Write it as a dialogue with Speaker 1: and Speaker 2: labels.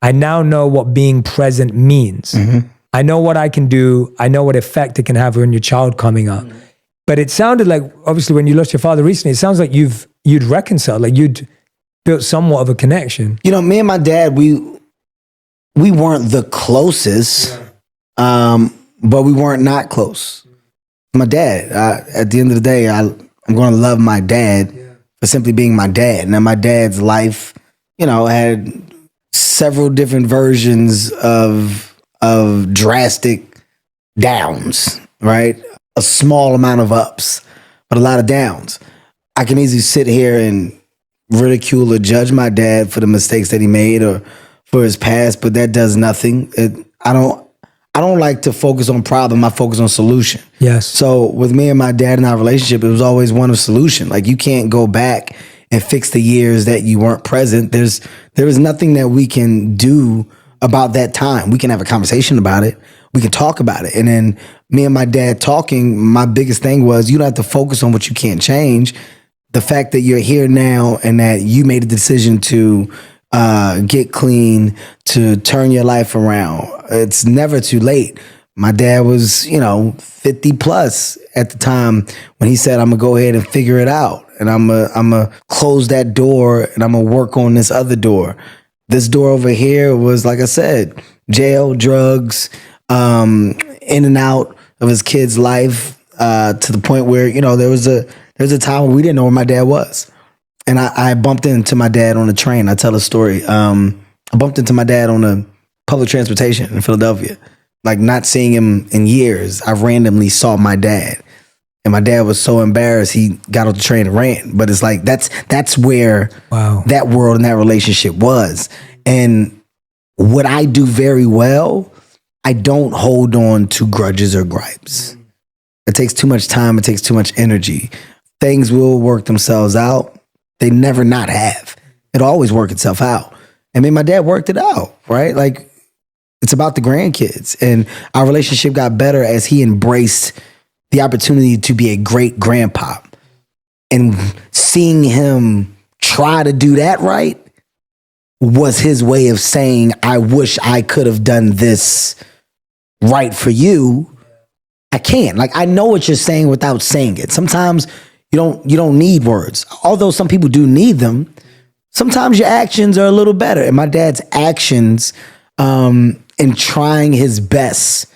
Speaker 1: I now know what being present means. I know what I can do. I know what effect it can have on your child coming up. But it sounded like, obviously, when you lost your father recently, it sounds like you'd reconciled, like you'd built somewhat of a connection.
Speaker 2: You know, me and my dad, we weren't the closest, but we weren't not close. My dad, at the end of the day, I'm going to love my dad for simply being my dad. Now, my dad's life, you know, had several different versions of drastic downs, right? A small amount of ups, but a lot of downs. I can easily sit here and ridicule or judge my dad for the mistakes that he made or for his past, but that does nothing. I don't like to focus on problem. I focus on solution.
Speaker 1: Yes.
Speaker 2: So with me and my dad and our relationship, it was always one of solution. Like, you can't go back and fix the years that you weren't present. There is nothing that we can do about that time. We can have a conversation about it. We can talk about it. And then me and my dad talking, my biggest thing was, you don't have to focus on what you can't change. The fact that you're here now and that you made a decision to get clean, to turn your life around, it's never too late. My dad was, 50 plus at the time when he said, I'm gonna go ahead and figure it out. And I'm gonna close that door and I'm gonna work on this other door. This door over here was, like I said, jail, drugs, in and out of his kid's life, to the point where, there was a time when we didn't know where my dad was. And I bumped into my dad on a train. I tell a story. I bumped into my dad on a public transportation in Philadelphia. Like, not seeing him in years, I randomly saw my dad. And my dad was so embarrassed, he got off the train and ran. But it's like, that's where that world and that relationship was. And what I do very well, I don't hold on to grudges or gripes. It takes too much time. It takes too much energy. Things will work themselves out. They never not have. It'll always work itself out. And me and my dad worked it out, right? Like, it's about the grandkids. And our relationship got better as he embraced the opportunity to be a great grandpa. And seeing him try to do that right was his way of saying, I wish I could have done this right for you. I can't. Like, I know what you're saying without saying it. Sometimes you don't need words. Although some people do need them, sometimes your actions are a little better. And my dad's actions, in trying his best